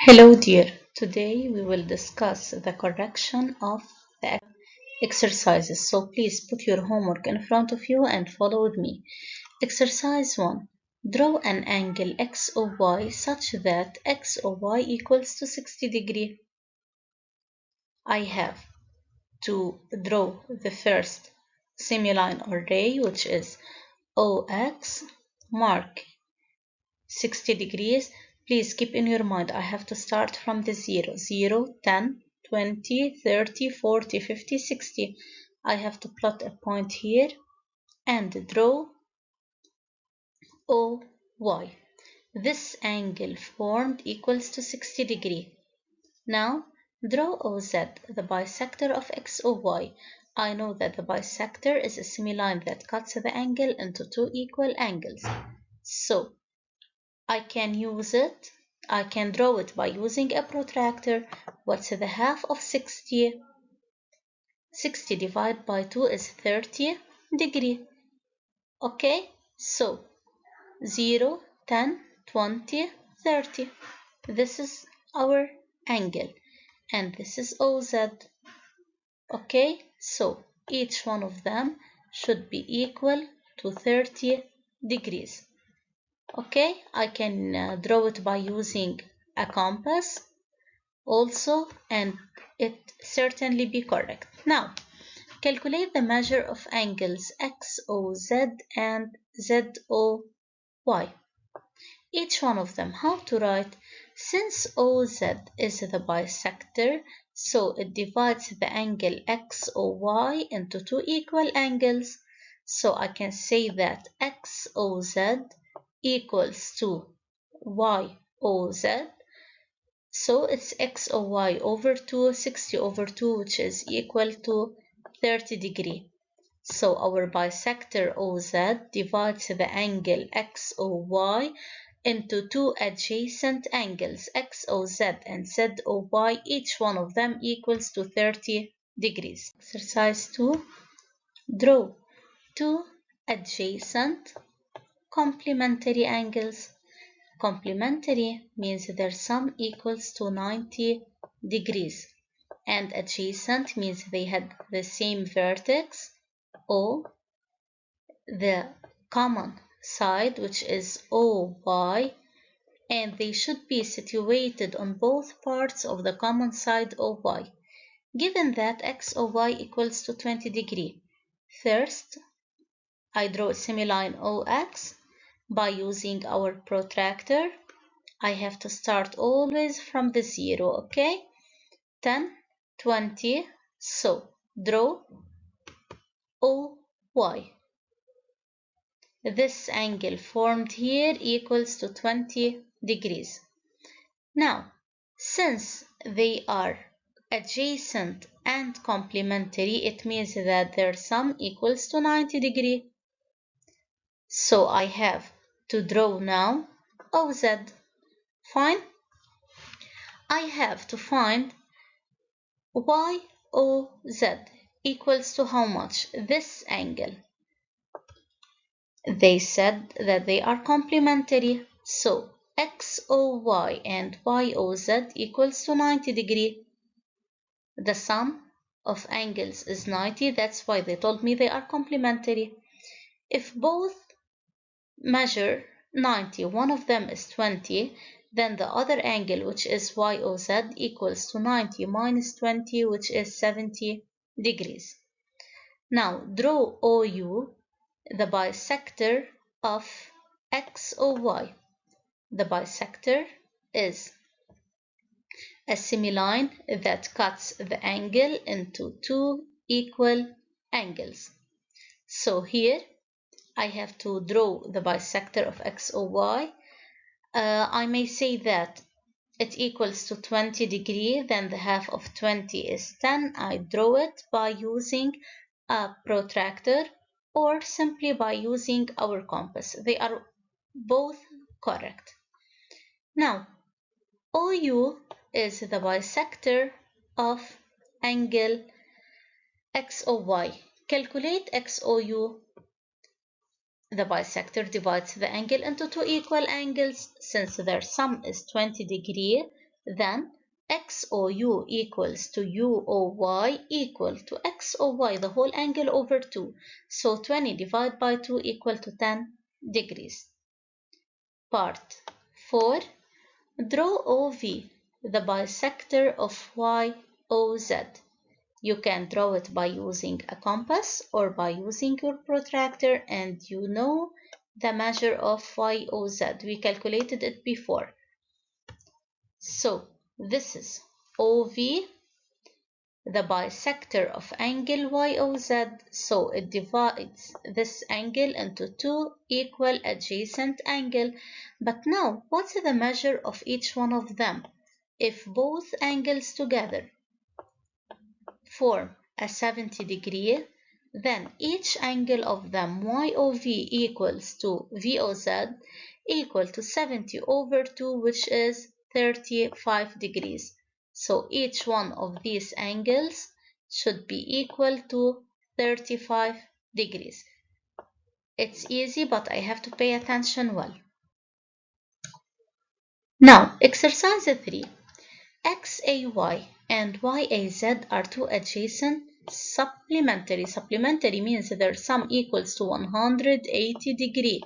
Hello dear, today we will discuss the correction of the exercises, so please put your homework in front of you and follow with me. Exercise 1. Draw an angle x or y such that x or y equals to 60 degrees. I have to draw the first semiline or ray, which is OX, mark 60 degrees. Please keep in your mind, I have to start from the 0, 10, 20, 30, 40, 50, 60. I have to plot a point here and draw OY. This angle formed equals to 60 degrees. Now, draw OZ, the bisector of X or Y. I know that the bisector is a semiline that cuts the angle into two equal angles. So, I can use it. I can draw it by using a protractor. What's the half of 60? 60 divided by 2 is 30 degrees. Okay, so 0, 10, 20, 30. This is our angle and this is OZ. Okay, so each one of them should be equal to 30 degrees. Okay, I can draw it by using a compass also, and it certainly be correct. Now, calculate the measure of angles XOZ and ZOY. Each one of them, how to write? Since OZ is the bisector, so it divides the angle XOY into two equal angles. So I can say that XOZ equals to YOZ. So it's x or y over 2, 60 over 2, which is equal to 30 degrees. So our bisector OZ divides the angle x or y into two adjacent angles, XOZ and ZOY. Each one of them equals to 30 degrees. Exercise 2. Draw two adjacent complementary angles. Complementary means their sum equals to 90 degrees, and adjacent means they had the same vertex or the common side, which is OY, and they should be situated on both parts of the common side OY. Given that x or y equals to 20 degrees, first I draw a semiline OX by using our protractor. I have to start always from the 0, okay? 10, 20, so draw OY. This angle formed here equals to 20 degrees. Now, since they are adjacent and complementary, it means that their sum equals to 90 degrees. So I have to draw now OZ. Fine. I have to find YOZ equals to how much? This angle. They said that they are complementary. So XOY and YOZ equals to 90 degrees. The sum of angles is 90. That's why they told me they are complementary. If both measure 90, one of them is 20, then the other angle, which is YOZ, equals to 90 minus 20, which is 70 degrees. Now draw OU, the bisector of X or Y. The bisector is a semiline that cuts the angle into two equal angles. So here I have to draw the bisector of X or Y. I may say that it equals to 20 degrees, then the half of 20 is 10. I draw it by using a protractor or simply by using our compass. They are both correct. Now, OU is the bisector of angle XOY. Calculate XOU. The bisector divides the angle into two equal angles. Since their sum is 20 degrees, Then XOU equals to UOY equal to XOY, the whole angle over 2. So 20 divided by 2 equal to 10 degrees. Part 4. Draw OV, the bisector of YOZ. You can draw it by using a compass or by using your protractor, and you know the measure of YOZ. We calculated it before. So this is OV, the bisector of angle YOZ. So it divides this angle into two equal adjacent angles. But now, what's the measure of each one of them? If both angles together form a 70 degree, then each angle of them YOV equals to VOZ equal to 70 over 2, which is 35 degrees. So each one of these angles should be equal to 35 degrees. It's easy, but I have to pay attention well. Now, exercise 3. XAY and YAZ are two adjacent supplementary. Supplementary means their sum equals to 180 degrees.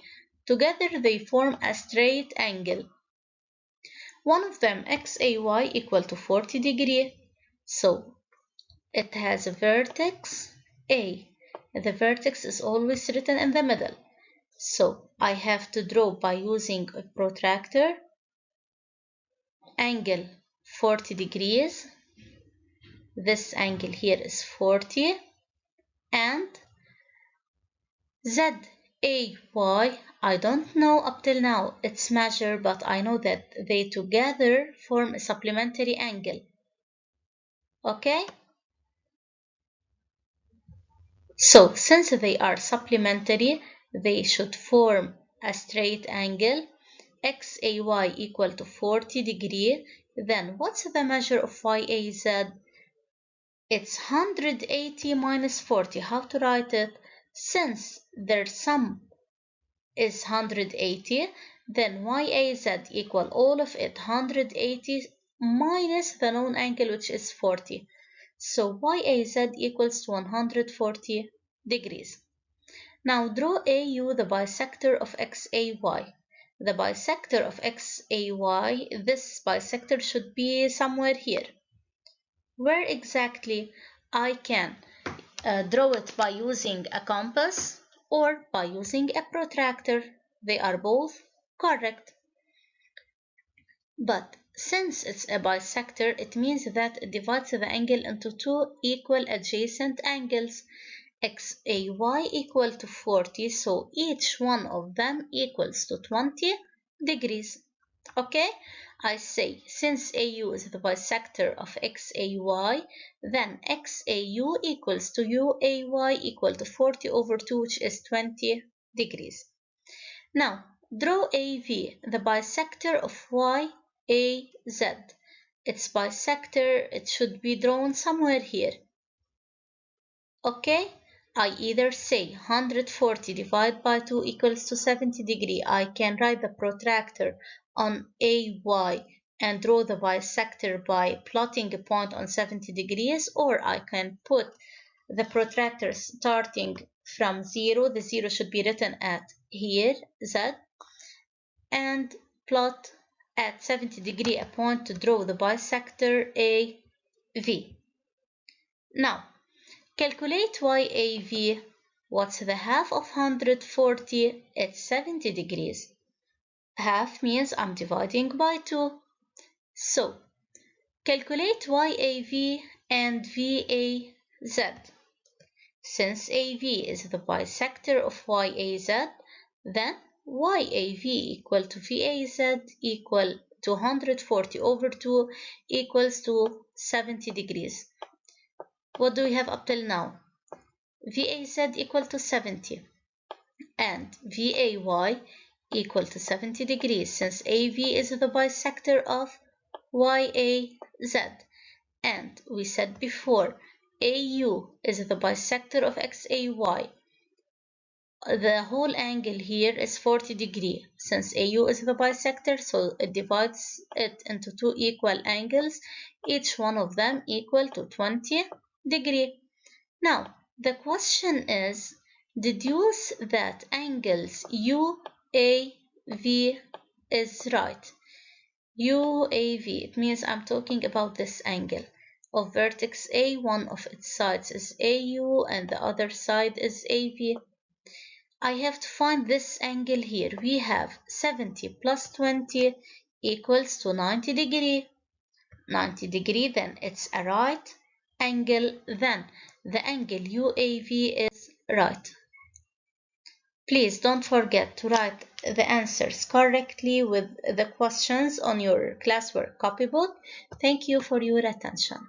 Together they form a straight angle. One of them, XAY, equal to 40 degrees. So it has a vertex A. The vertex is always written in the middle. So I have to draw by using a protractor angle 40 degrees. This angle here is 40, and ZAY, I don't know up till now its measure, but I know that they together form a supplementary angle. Okay? So since they are supplementary, they should form a straight angle. XAY equal to 40 degrees. Then what's the measure of YAZ? It's 180 minus 40. How to write it? Since their sum is 180, then YAZ equal all of it 180 minus the known angle, which is 40. So YAZ equals to 140 degrees. Now draw AU, the bisector of XAY. The bisector of XAY, this bisector should be somewhere here. Where exactly? I can draw it by using a compass or by using a protractor. They are both correct. But since it's a bisector, it means that it divides the angle into two equal adjacent angles. XAY equal to 40, so each one of them equals to 20 degrees. Okay, I say since AU is the bisector of XAY, then XAU equals to UAY equal to 40 over 2, which is 20 degrees. Now, draw AV, the bisector of YAZ. Its bisector, it should be drawn somewhere here. Okay, I either say 140 divided by 2 equals to 70 degrees. I can write the protractor on AY and draw the bisector by plotting a point on 70 degrees, or I can put the protractor starting from 0. The 0 should be written at here, Z, and plot at 70 degrees a point to draw the bisector AV. Now, calculate YAV. What's the half of 140? It's 70 degrees. Half means I'm dividing by 2. So, calculate YAV and VAZ. Since AV is the bisector of YAZ, then YAV equal to VAZ equal to 140 over 2 equals to 70 degrees. What do we have up till now? VAZ equal to 70 and VAY equal to 70 degrees, since AV is the bisector of YAZ. And we said before, AU is the bisector of XAY. the whole angle here is 40 degree. Since AU is the bisector, so it divides it into two equal angles, each one of them equal to 20 degree. Now, the question is, deduce that angles UAV is right. UAV, it means I'm talking about this angle. Of vertex A, one of its sides is AU and the other side is AV. I have to find this angle here. We have 70 plus 20 equals to 90 degree. 90 degree, then it's a right angle. Then the angle UAV is right. Please don't forget to write the answers correctly with the questions on your classwork copybook. Thank you for your attention.